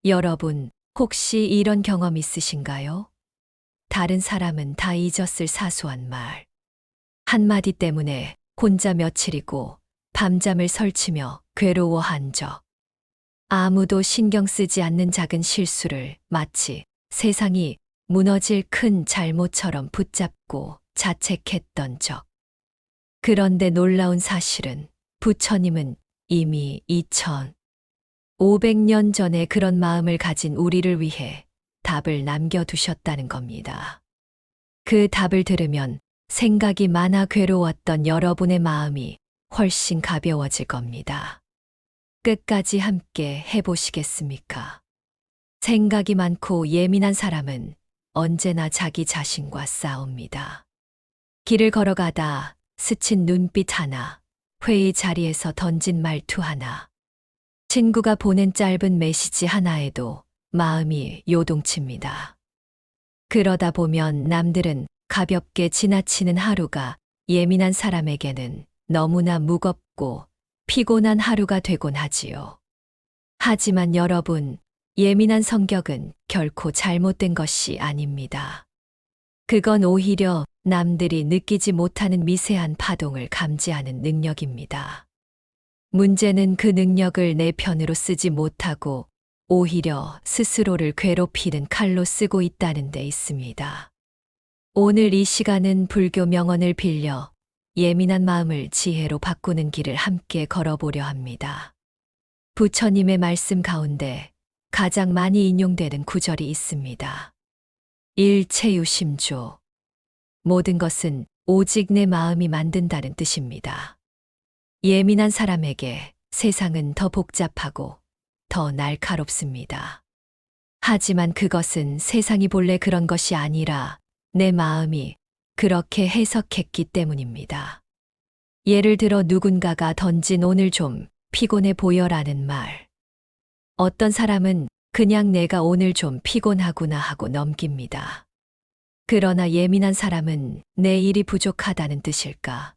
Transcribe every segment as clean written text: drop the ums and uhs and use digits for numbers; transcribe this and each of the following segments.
여러분, 혹시 이런 경험 있으신가요? 다른 사람은 다 잊었을 사소한 말. 한마디 때문에 혼자 며칠이고 밤잠을 설치며 괴로워한 적. 아무도 신경 쓰지 않는 작은 실수를 마치 세상이 무너질 큰 잘못처럼 붙잡고 자책했던 적. 그런데 놀라운 사실은 부처님은 이미 2500년 전에 그런 마음을 가진 우리를 위해 답을 남겨두셨다는 겁니다. 그 답을 들으면 생각이 많아 괴로웠던 여러분의 마음이 훨씬 가벼워질 겁니다. 끝까지 함께 해보시겠습니까? 생각이 많고 예민한 사람은 언제나 자기 자신과 싸웁니다. 길을 걸어가다 스친 눈빛 하나, 회의 자리에서 던진 말투 하나, 친구가 보낸 짧은 메시지 하나에도 마음이 요동칩니다. 그러다 보면 남들은 가볍게 지나치는 하루가 예민한 사람에게는 너무나 무겁고 피곤한 하루가 되곤 하지요. 하지만 여러분, 예민한 성격은 결코 잘못된 것이 아닙니다. 그건 오히려 남들이 느끼지 못하는 미세한 파동을 감지하는 능력입니다. 문제는 그 능력을 내 편으로 쓰지 못하고 오히려 스스로를 괴롭히는 칼로 쓰고 있다는 데 있습니다. 오늘 이 시간은 불교 명언을 빌려 예민한 마음을 지혜로 바꾸는 길을 함께 걸어보려 합니다. 부처님의 말씀 가운데 가장 많이 인용되는 구절이 있습니다. 일체유심조. 모든 것은 오직 내 마음이 만든다는 뜻입니다. 예민한 사람에게 세상은 더 복잡하고 더 날카롭습니다. 하지만 그것은 세상이 본래 그런 것이 아니라 내 마음이 그렇게 해석했기 때문입니다. 예를 들어 누군가가 던진 오늘 좀 피곤해 보여라는 말. 어떤 사람은 그냥 내가 오늘 좀 피곤하구나 하고 넘깁니다. 그러나 예민한 사람은 내 일이 부족하다는 뜻일까?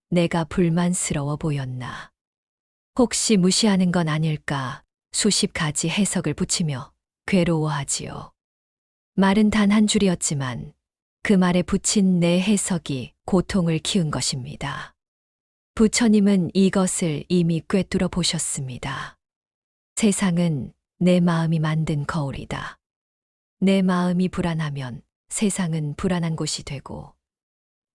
내가 불만스러워 보였나? 혹시 무시하는 건 아닐까? 수십 가지 해석을 붙이며 괴로워하지요. 말은 단 한 줄이었지만 그 말에 붙인 내 해석이 고통을 키운 것입니다. 부처님은 이것을 이미 꿰뚫어 보셨습니다. 세상은 내 마음이 만든 거울이다. 내 마음이 불안하면 세상은 불안한 곳이 되고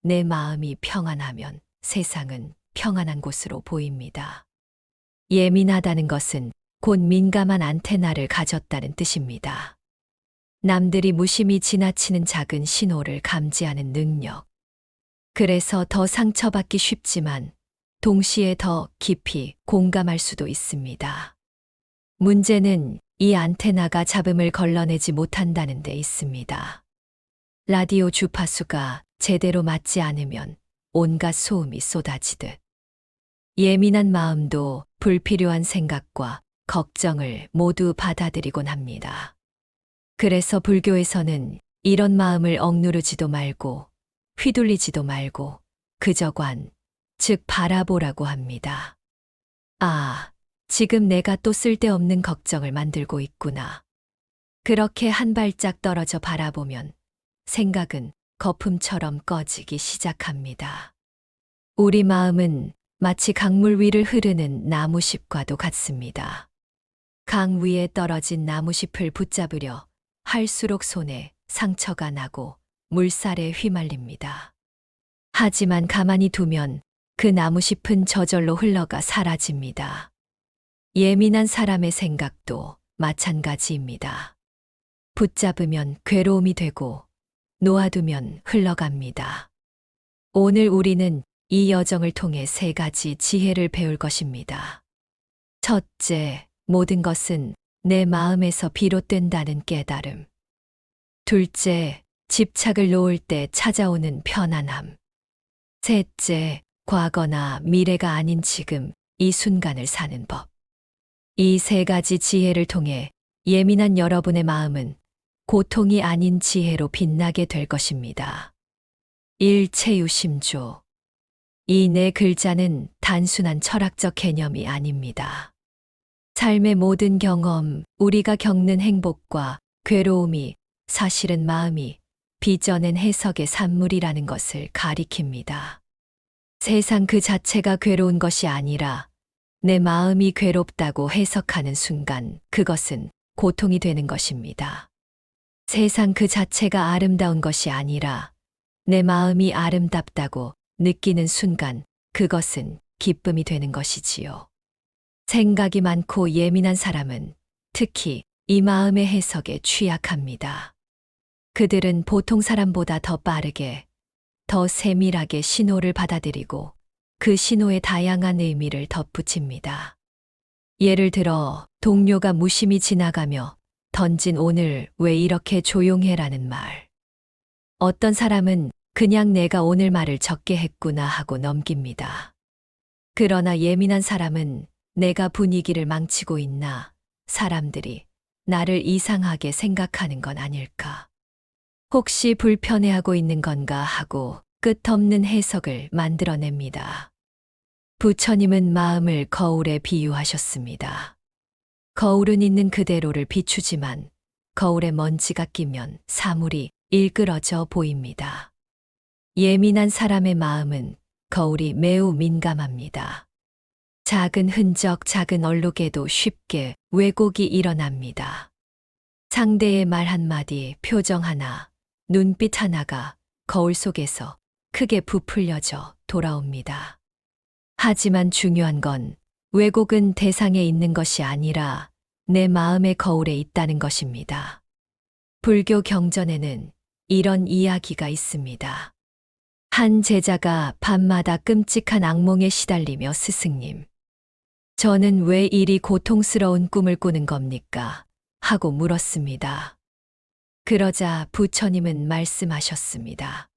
내 마음이 평안하면 세상은 평안한 곳으로 보입니다. 예민하다는 것은 곧 민감한 안테나를 가졌다는 뜻입니다. 남들이 무심히 지나치는 작은 신호를 감지하는 능력. 그래서 더 상처받기 쉽지만 동시에 더 깊이 공감할 수도 있습니다. 문제는 이 안테나가 잡음을 걸러내지 못한다는 데 있습니다. 라디오 주파수가 제대로 맞지 않으면 온갖 소음이 쏟아지듯 예민한 마음도 불필요한 생각과 걱정을 모두 받아들이곤 합니다. 그래서 불교에서는 이런 마음을 억누르지도 말고 휘둘리지도 말고 그저 즉 바라보라고 합니다. 아, 지금 내가 또 쓸데없는 걱정을 만들고 있구나. 그렇게 한 발짝 떨어져 바라보면 생각은 거품처럼 꺼지기 시작합니다. 우리 마음은 마치 강물 위를 흐르는 나무잎과도 같습니다. 강 위에 떨어진 나무잎을 붙잡으려 할수록 손에 상처가 나고 물살에 휘말립니다. 하지만 가만히 두면 그 나무잎은 저절로 흘러가 사라집니다. 예민한 사람의 생각도 마찬가지입니다. 붙잡으면 괴로움이 되고 놓아두면 흘러갑니다. 오늘 우리는 이 여정을 통해 3가지 지혜를 배울 것입니다. 첫째, 모든 것은 내 마음에서 비롯된다는 깨달음. 둘째, 집착을 놓을 때 찾아오는 편안함. 셋째, 과거나 미래가 아닌 지금 이 순간을 사는 법. 이 3가지 지혜를 통해 예민한 여러분의 마음은 고통이 아닌 지혜로 빛나게 될 것입니다. 일체유심조. 이 4글자는 단순한 철학적 개념이 아닙니다. 삶의 모든 경험, 우리가 겪는 행복과 괴로움이 사실은 마음이 빚어낸 해석의 산물이라는 것을 가리킵니다. 세상 그 자체가 괴로운 것이 아니라 내 마음이 괴롭다고 해석하는 순간 그것은 고통이 되는 것입니다. 세상 그 자체가 아름다운 것이 아니라 내 마음이 아름답다고 느끼는 순간 그것은 기쁨이 되는 것이지요. 생각이 많고 예민한 사람은 특히 이 마음의 해석에 취약합니다. 그들은 보통 사람보다 더 빠르게, 더 세밀하게 신호를 받아들이고 그 신호에 다양한 의미를 덧붙입니다. 예를 들어 동료가 무심히 지나가며 던진 "오늘 왜 이렇게 조용해라는 말. 어떤 사람은 그냥 "내가 오늘 말을 적게 했구나" 하고 넘깁니다. 그러나 예민한 사람은 "내가 분위기를 망치고 있나? 사람들이 나를 이상하게 생각하는 건 아닐까? 혹시 불편해하고 있는 건가?" 하고 끝없는 해석을 만들어냅니다. 부처님은 마음을 거울에 비유하셨습니다. 거울은 있는 그대로를 비추지만 거울에 먼지가 끼면 사물이 일그러져 보입니다. 예민한 사람의 마음은 거울이 매우 민감합니다. 작은 흔적, 작은 얼룩에도 쉽게 왜곡이 일어납니다. 상대의 말 한마디, 표정 하나, 눈빛 하나가 거울 속에서 크게 부풀려져 돌아옵니다. 하지만 중요한 건 왜곡은 대상에 있는 것이 아니라 내 마음의 거울에 있다는 것입니다. 불교 경전에는 이런 이야기가 있습니다. 한 제자가 밤마다 끔찍한 악몽에 시달리며 "스승님, 저는 왜 이리 고통스러운 꿈을 꾸는 겁니까?" 하고 물었습니다. 그러자 부처님은 말씀하셨습니다.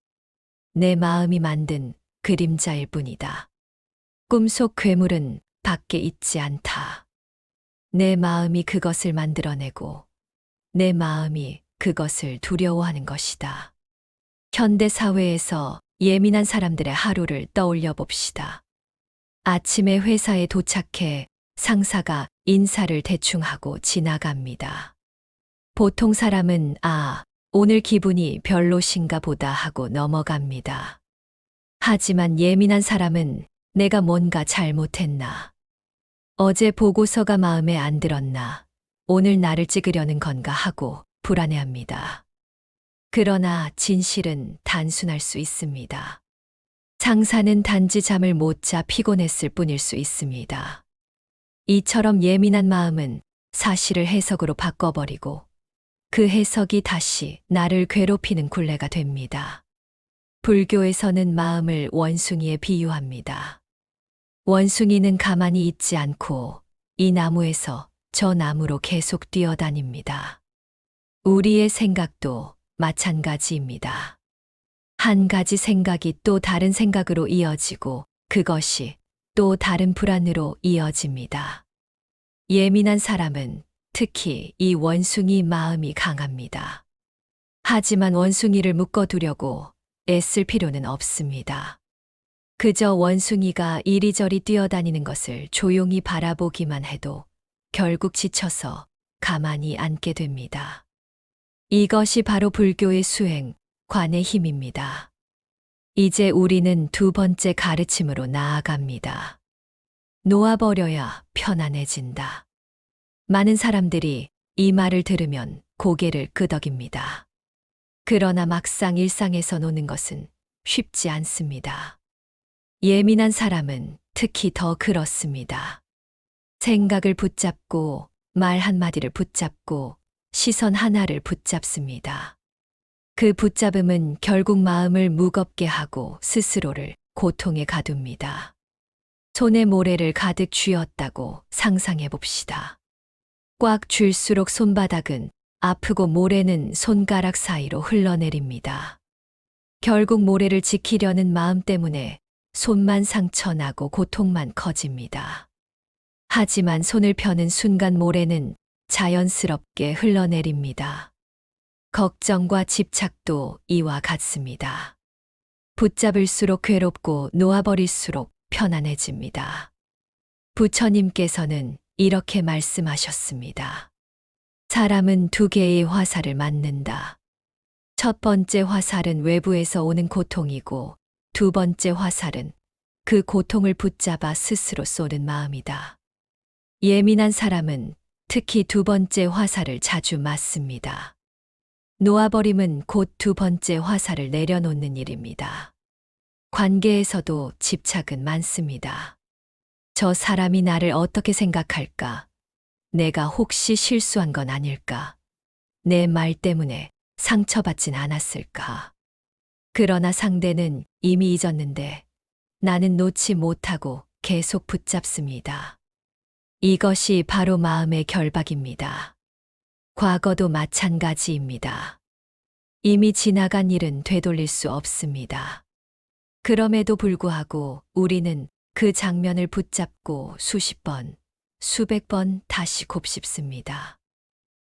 "내 마음이 만든 그림자일 뿐이다. 꿈속 괴물은 밖에 있지 않다. 내 마음이 그것을 만들어내고 내 마음이 그것을 두려워하는 것이다." 현대 사회에서 예민한 사람들의 하루를 떠올려 봅시다. 아침에 회사에 도착해 상사가 인사를 대충 하고 지나갑니다. 보통 사람은 "아, 오늘 기분이 별로신가 보다" 하고 넘어갑니다. 하지만 예민한 사람은 "내가 뭔가 잘못했나? 어제 보고서가 마음에 안 들었나? 오늘 나를 찍으려는 건가?" 하고 불안해합니다. 그러나 진실은 단순할 수 있습니다. 상사는 단지 잠을 못 자 피곤했을 뿐일 수 있습니다. 이처럼 예민한 마음은 사실을 해석으로 바꿔버리고 그 해석이 다시 나를 괴롭히는 굴레가 됩니다. 불교에서는 마음을 원숭이에 비유합니다. 원숭이는 가만히 있지 않고 이 나무에서 저 나무로 계속 뛰어다닙니다. 우리의 생각도 마찬가지입니다. 한 가지 생각이 또 다른 생각으로 이어지고 그것이 또 다른 불안으로 이어집니다. 예민한 사람은 특히 이 원숭이 마음이 강합니다. 하지만 원숭이를 묶어두려고 애쓸 필요는 없습니다. 그저 원숭이가 이리저리 뛰어다니는 것을 조용히 바라보기만 해도 결국 지쳐서 가만히 앉게 됩니다. 이것이 바로 불교의 수행, 관의 힘입니다. 이제 우리는 두 번째 가르침으로 나아갑니다. 놓아버려야 편안해진다. 많은 사람들이 이 말을 들으면 고개를 끄덕입니다. 그러나 막상 일상에서 노는 것은 쉽지 않습니다. 예민한 사람은 특히 더 그렇습니다. 생각을 붙잡고 말 한마디를 붙잡고 시선 하나를 붙잡습니다. 그 붙잡음은 결국 마음을 무겁게 하고 스스로를 고통에 가둡니다. 손에 모래를 가득 쥐었다고 상상해 봅시다. 꽉 쥘수록 손바닥은 아프고 모래는 손가락 사이로 흘러내립니다. 결국 모래를 지키려는 마음 때문에 손만 상처나고 고통만 커집니다. 하지만 손을 펴는 순간 모래는 자연스럽게 흘러내립니다. 걱정과 집착도 이와 같습니다. 붙잡을수록 괴롭고 놓아버릴수록 편안해집니다. 부처님께서는 이렇게 말씀하셨습니다. 사람은 두 개의 화살을 맞는다. 첫 번째 화살은 외부에서 오는 고통이고 두 번째 화살은 그 고통을 붙잡아 스스로 쏘는 마음이다. 예민한 사람은 특히 두 번째 화살을 자주 맞습니다. 놓아버림은 곧 두 번째 화살을 내려놓는 일입니다. 관계에서도 집착은 많습니다. 저 사람이 나를 어떻게 생각할까? 내가 혹시 실수한 건 아닐까? 내 말 때문에 상처받진 않았을까? 그러나 상대는 이미 잊었는데 나는 놓지 못하고 계속 붙잡습니다. 이것이 바로 마음의 결박입니다. 과거도 마찬가지입니다. 이미 지나간 일은 되돌릴 수 없습니다. 그럼에도 불구하고 우리는 그 장면을 붙잡고 수십 번, 수백 번 다시 곱씹습니다.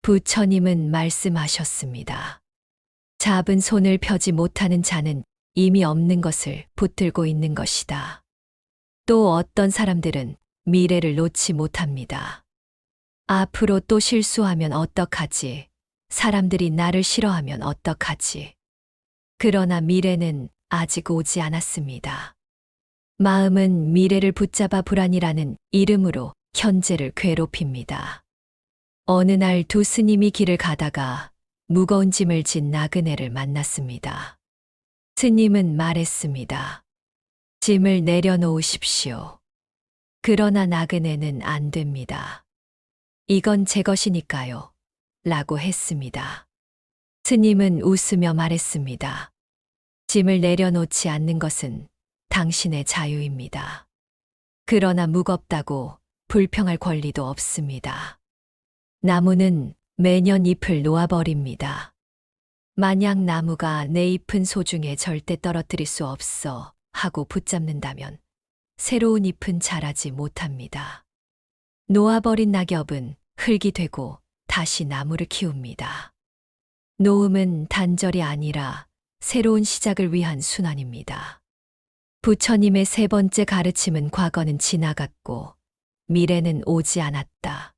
부처님은 말씀하셨습니다. 잡은 손을 펴지 못하는 자는 이미 없는 것을 붙들고 있는 것이다. 또 어떤 사람들은 미래를 놓지 못합니다. 앞으로 또 실수하면 어떡하지? 사람들이 나를 싫어하면 어떡하지? 그러나 미래는 아직 오지 않았습니다. 마음은 미래를 붙잡아 불안이라는 이름으로 현재를 괴롭힙니다. 어느 날 두 스님이 길을 가다가 무거운 짐을 진 나그네를 만났습니다. 스님은 말했습니다. 짐을 내려놓으십시오. 그러나 나그네는 안 됩니다. 이건 제 것이니까요. 라고 했습니다. 스님은 웃으며 말했습니다. 짐을 내려놓지 않는 것은 당신의 자유입니다. 그러나 무겁다고 불평할 권리도 없습니다. 나무는 매년 잎을 놓아버립니다. 만약 나무가 내 잎은 소중해 절대 떨어뜨릴 수 없어 하고 붙잡는다면 새로운 잎은 자라지 못합니다. 놓아버린 낙엽은 흙이 되고 다시 나무를 키웁니다. 놓음은 단절이 아니라 새로운 시작을 위한 순환입니다. 부처님의 세 번째 가르침은 과거는 지나갔고 미래는 오지 않았다.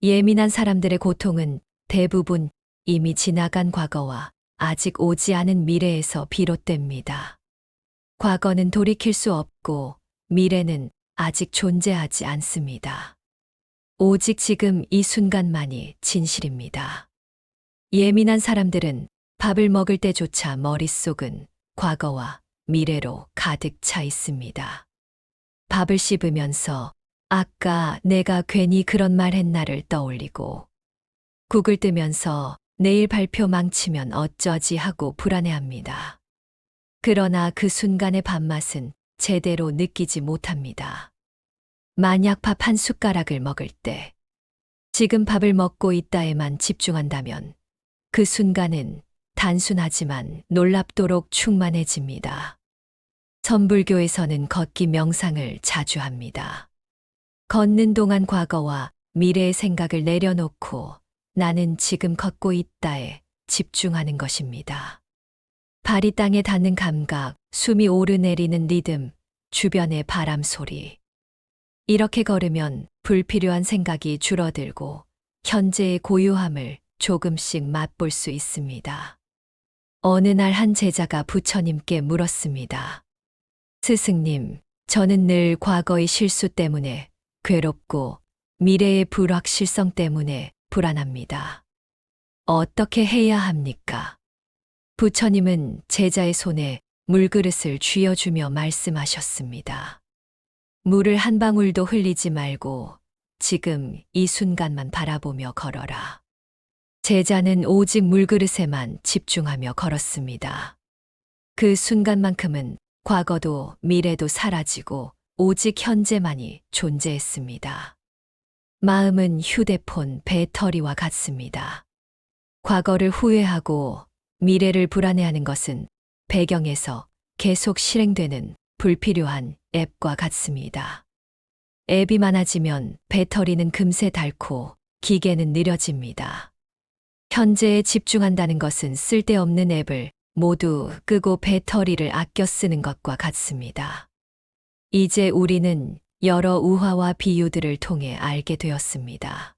예민한 사람들의 고통은 대부분 이미 지나간 과거와 아직 오지 않은 미래에서 비롯됩니다. 과거는 돌이킬 수 없고 미래는 아직 존재하지 않습니다. 오직 지금 이 순간만이 진실입니다. 예민한 사람들은 밥을 먹을 때조차 머릿속은 과거와 미래로 가득 차 있습니다. 밥을 씹으면서 아까 내가 괜히 그런 말 했나를 떠올리고 국을 뜨면서 내일 발표 망치면 어쩌지 하고 불안해합니다. 그러나 그 순간의 밥맛은 제대로 느끼지 못합니다. 만약 밥 한 숟가락을 먹을 때 지금 밥을 먹고 있다에만 집중한다면 그 순간은 단순하지만 놀랍도록 충만해집니다. 천불교에서는 걷기 명상을 자주 합니다. 걷는 동안 과거와 미래의 생각을 내려놓고 나는 지금 걷고 있다에 집중하는 것입니다. 발이 땅에 닿는 감각, 숨이 오르내리는 리듬, 주변의 바람 소리. 이렇게 걸으면 불필요한 생각이 줄어들고 현재의 고요함을 조금씩 맛볼 수 있습니다. 어느 날 한 제자가 부처님께 물었습니다. 스승님, 저는 늘 과거의 실수 때문에 괴롭고 미래의 불확실성 때문에 불안합니다. 어떻게 해야 합니까? 부처님은 제자의 손에 물그릇을 쥐어주며 말씀하셨습니다. 물을 한 방울도 흘리지 말고 지금 이 순간만 바라보며 걸어라. 제자는 오직 물그릇에만 집중하며 걸었습니다. 그 순간만큼은 과거도 미래도 사라지고 오직 현재만이 존재했습니다. 마음은 휴대폰 배터리와 같습니다. 과거를 후회하고 미래를 불안해하는 것은 배경에서 계속 실행되는 불필요한 앱과 같습니다. 앱이 많아지면 배터리는 금세 닳고 기계는 느려집니다. 현재에 집중한다는 것은 쓸데없는 앱을 모두 끄고 배터리를 아껴 쓰는 것과 같습니다. 이제 우리는 여러 우화와 비유들을 통해 알게 되었습니다.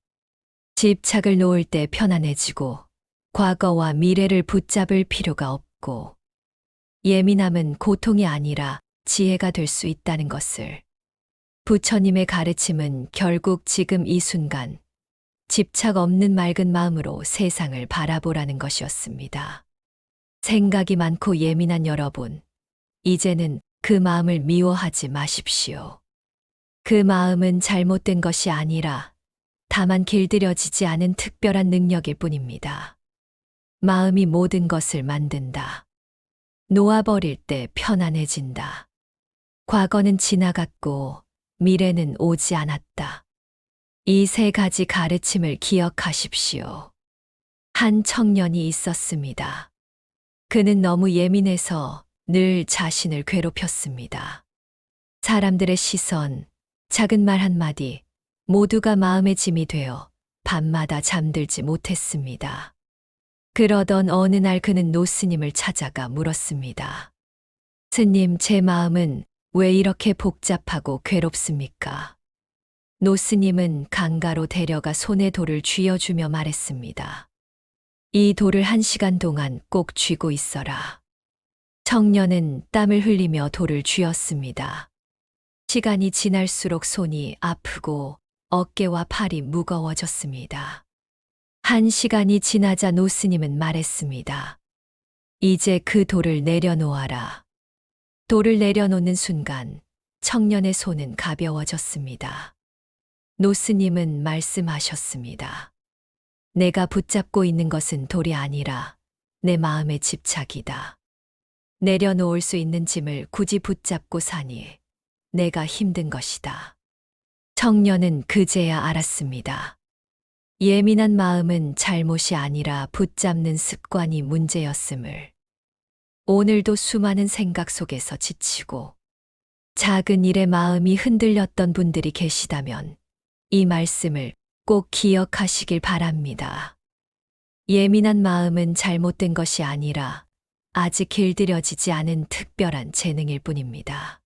집착을 놓을 때 편안해지고 과거와 미래를 붙잡을 필요가 없고 예민함은 고통이 아니라 지혜가 될 수 있다는 것을. 부처님의 가르침은 결국 지금 이 순간 집착 없는 맑은 마음으로 세상을 바라보라는 것이었습니다. 생각이 많고 예민한 여러분, 이제는 그 마음을 미워하지 마십시오. 그 마음은 잘못된 것이 아니라 다만 길들여지지 않은 특별한 능력일 뿐입니다. 마음이 모든 것을 만든다. 놓아버릴 때 편안해진다. 과거는 지나갔고 미래는 오지 않았다. 이 세 가지 가르침을 기억하십시오. 한 청년이 있었습니다. 그는 너무 예민해서 늘 자신을 괴롭혔습니다. 사람들의 시선, 작은 말 한마디, 모두가 마음의 짐이 되어 밤마다 잠들지 못했습니다. 그러던 어느 날 그는 노스님을 찾아가 물었습니다. 스님, 제 마음은 왜 이렇게 복잡하고 괴롭습니까? 노스님은 강가로 데려가 손에 돌을 쥐어주며 말했습니다. 이 돌을 1시간 동안 꼭 쥐고 있어라. 청년은 땀을 흘리며 돌을 쥐었습니다. 시간이 지날수록 손이 아프고 어깨와 팔이 무거워졌습니다. 1시간이 지나자 노스님은 말했습니다. 이제 그 돌을 내려놓아라. 돌을 내려놓는 순간 청년의 손은 가벼워졌습니다. 노스님은 말씀하셨습니다. 내가 붙잡고 있는 것은 돌이 아니라 내 마음의 집착이다. 내려놓을 수 있는 짐을 굳이 붙잡고 사니 내가 힘든 것이다. 청년은 그제야 알았습니다. 예민한 마음은 잘못이 아니라 붙잡는 습관이 문제였음을. 오늘도 수많은 생각 속에서 지치고 작은 일에 마음이 흔들렸던 분들이 계시다면 이 말씀을 꼭 기억하시길 바랍니다. 예민한 마음은 잘못된 것이 아니라 아직 길들여지지 않은 특별한 재능일 뿐입니다.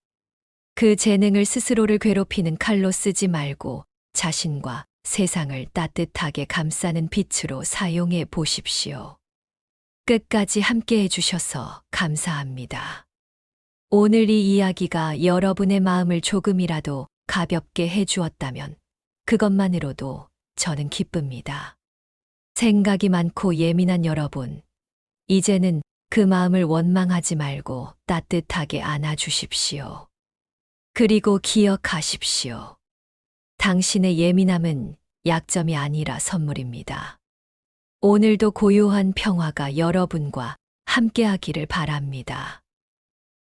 그 재능을 스스로를 괴롭히는 칼로 쓰지 말고 자신과 세상을 따뜻하게 감싸는 빛으로 사용해 보십시오. 끝까지 함께 해주셔서 감사합니다. 오늘 이 이야기가 여러분의 마음을 조금이라도 가볍게 해주었다면 그것만으로도 저는 기쁩니다. 생각이 많고 예민한 여러분, 이제는 그 마음을 원망하지 말고 따뜻하게 안아주십시오. 그리고 기억하십시오. 당신의 예민함은 약점이 아니라 선물입니다. 오늘도 고요한 평화가 여러분과 함께하기를 바랍니다.